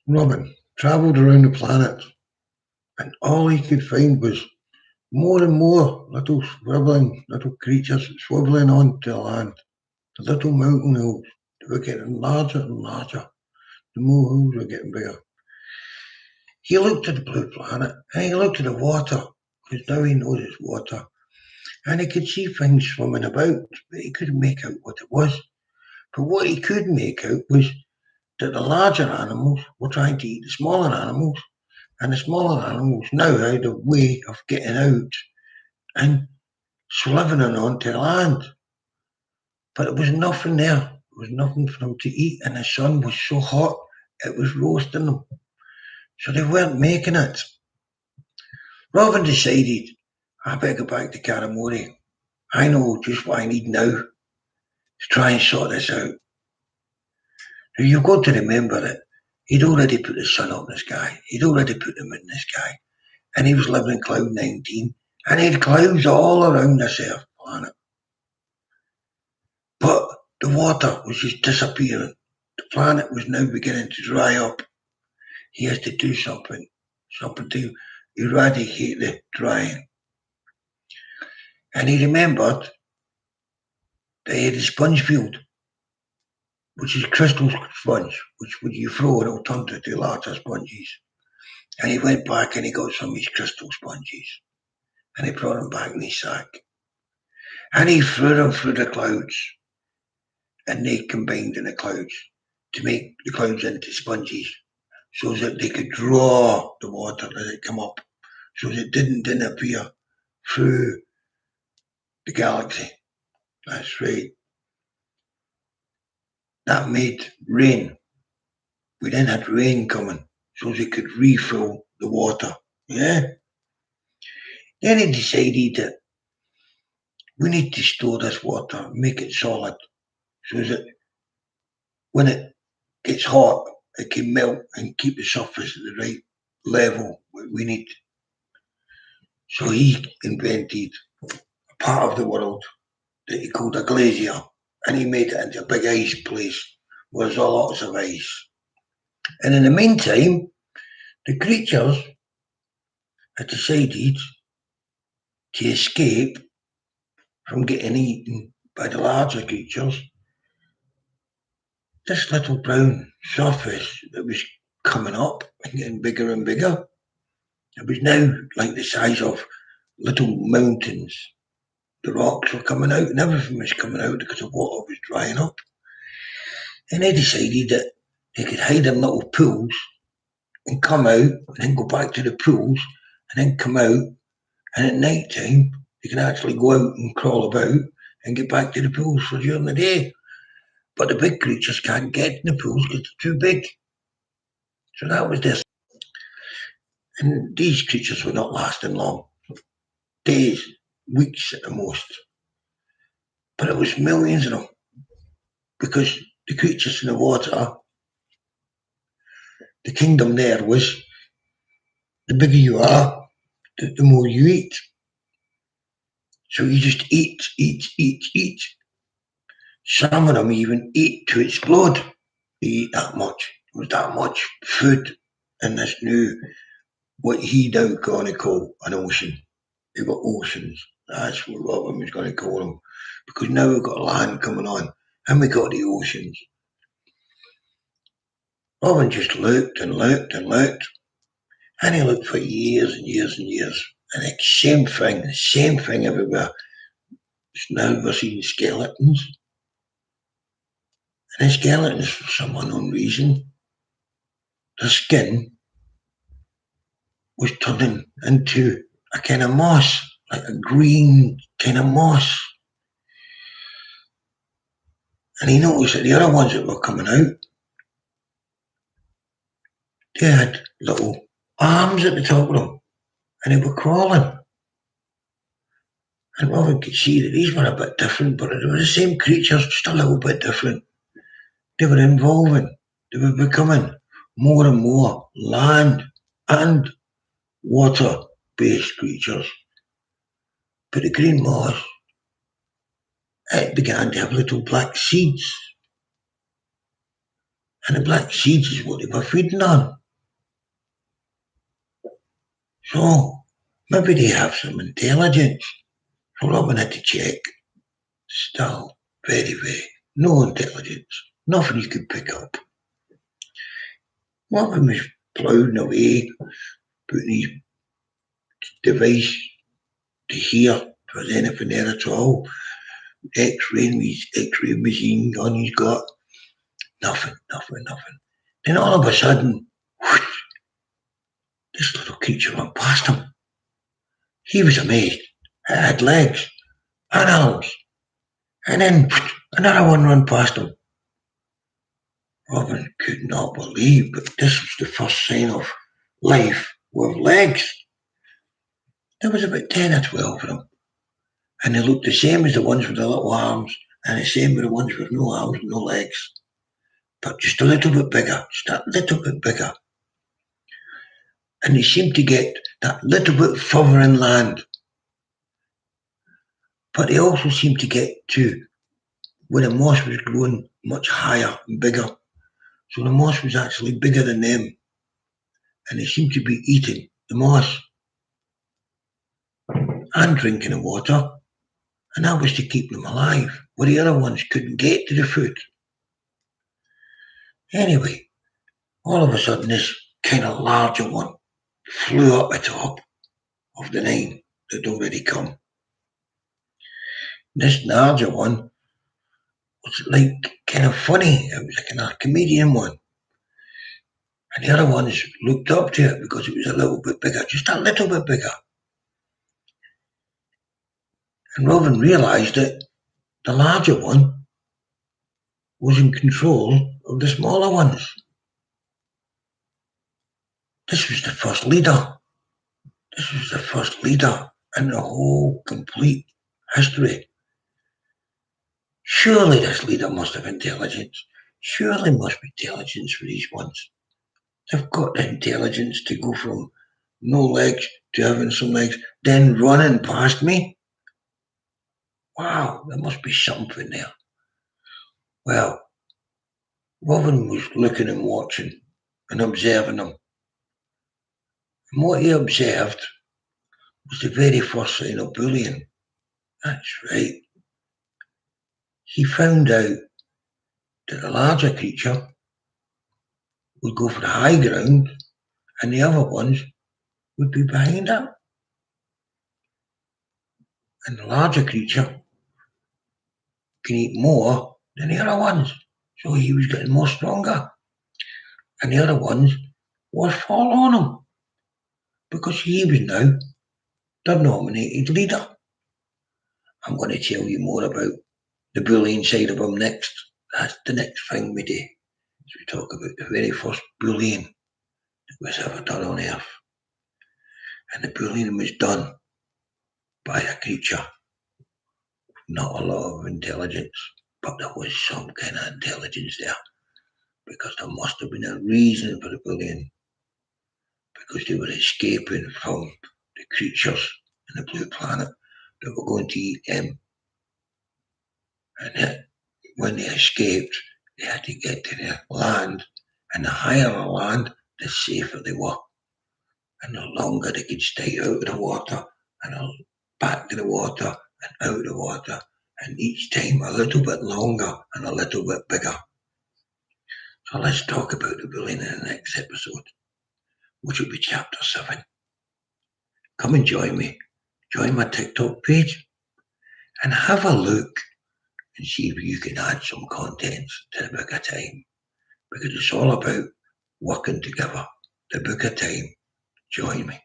Robin travelled around the planet, and all he could find was more and more little swivelling little creatures swivelling onto the land. The little mountain hills, they were getting larger and larger. The molehills were getting bigger. He looked at the blue planet, and he looked at the water, because now he knows it's water, and he could see things swimming about, but he couldn't make out what it was. But what he could make out was that the larger animals were trying to eat the smaller animals, and the smaller animals now had a way of getting out and slithering onto land. But there was nothing there. There was nothing for them to eat, and the sun was so hot it was roasting them. So they weren't making it. Robin decided, I better go back to Karamori. I know just what I need now to try and sort this out. Now you've got to remember that he'd already put the sun up in the sky. He'd already put the moon in the sky. And he was living in Cloud 19. And he had clouds all around this Earth planet. But the water was just disappearing. The planet was now beginning to dry up. He has to do something to eradicate the drying. And he remembered that he had a sponge field, which is crystal sponge, which when you throw it, it'll turn into larger sponges. And he went back and he got some of his crystal sponges. And he brought them back in his sack. And he threw them through the clouds. And they combined in the clouds to make the clouds into sponges, so that they could draw the water as it come up, so that it didn't disappear through the galaxy. That's right. That made rain. We then had rain coming, so they could refill the water. Yeah. Then he decided that we need to store this water, make it solid, so that when it gets hot, it can melt and keep the surface at the right level we need. So he invented a part of the world that he called a glacier, and he made it into a big ice place where there's lots of ice. And in the meantime, the creatures had decided to escape from getting eaten by the larger creatures. This little brown surface that was coming up and getting bigger and bigger, it was now like the size of little mountains. The rocks were coming out and everything was coming out because the water was drying up. And they decided that they could hide in little pools and come out and then go back to the pools and then come out. And at night time, they can actually go out and crawl about and get back to the pools for during the day. But the big creatures can't get in the pools because they're too big. So that was this. And these creatures were not lasting long. Days, weeks at the most. But it was millions of them. Because the creatures in the water, the kingdom there was, the bigger you are, the more you eat. So you just eat. Some of them even eat to explode. They eat that much. There was that much food in this new, what he now going to call an ocean. They've got oceans. That's what Robin was going to call them. Because now we've got land coming on and we got the oceans. Robin just looked and looked and looked. And he looked for years and years and years. And the same thing everywhere. Now we're seeing skeletons. And the skeletons, for some unknown reason, their skin was turning into a kind of moss, like a green kind of moss. And he noticed that the other ones that were coming out, they had little arms at the top of them, and they were crawling. And Robin could see that these were a bit different, but they were the same creatures, just a little bit different. They were evolving. They were becoming more and more land and water-based creatures. But the green moss, it began to have little black seeds. And the black seeds is what they were feeding on. So maybe they have some intelligence. So Robin had to check. Still very, no intelligence. Nothing you could pick up. Robin was ploughing away, putting his device to hear if there's anything there at all. X-ray machine on his gut. Nothing. Then all of a sudden, whoosh, this little creature went past him. He was amazed. It had legs and arms. And then whoosh, another one ran past him. Robin could not believe, but this was the first sign of life with legs. There was about 10 or 12 of them. And they looked the same as the ones with the little arms, and the same with the ones with no arms, no legs. But just a little bit bigger, And they seemed to get that little bit further inland. But they also seemed to get to where the moss was growing much higher and bigger. So the moss was actually bigger than them. And they seemed to be eating the moss and drinking the water. And that was to keep them alive, where the other ones couldn't get to the food. Anyway, all of a sudden this kind of larger one flew up the top of the 9 that had already come. This larger one was like kind of funny. It was like a comedian one. And the other ones looked up to it because it was a little bit bigger, just a little bit bigger. And Robin realised that the larger one was in control of the smaller ones. This was the first leader. This was the first leader in the whole complete history. Surely this leader must have intelligence. Surely must be intelligence for these ones. They've got the intelligence to go from no legs to having some legs, then running past me. Wow, there must be something there. Well, Robin was looking and watching and observing them. And what he observed was the very first sign of bullying. That's right. He found out that the larger creature would go for the high ground and the other ones would be behind her. And the larger creature can eat more than the other ones. So he was getting more stronger. And the other ones was following him because he was now the nominated leader. I'm going to tell you more about the bullying side of him next. That's the next thing we do. So we talk about the very first bullying that was ever done on Earth. And the bullying was done by a creature with not a lot of intelligence, but there was some kind of intelligence there because there must have been a reason for the bullying, because they were escaping from the creatures in the blue planet that were going to eat them. And when they escaped, they had to get to the land, and the higher the land, the safer they were. And the longer they could stay out of the water, and back to the water, and out of the water, and each time a little bit longer and a little bit bigger. So let's talk about the bullying in the next episode, which will be chapter 7. Come and join me. Join my TikTok page and have a look and see if you can add some content to the Book of Time, because it's all about working together. The Book of Time. Join me.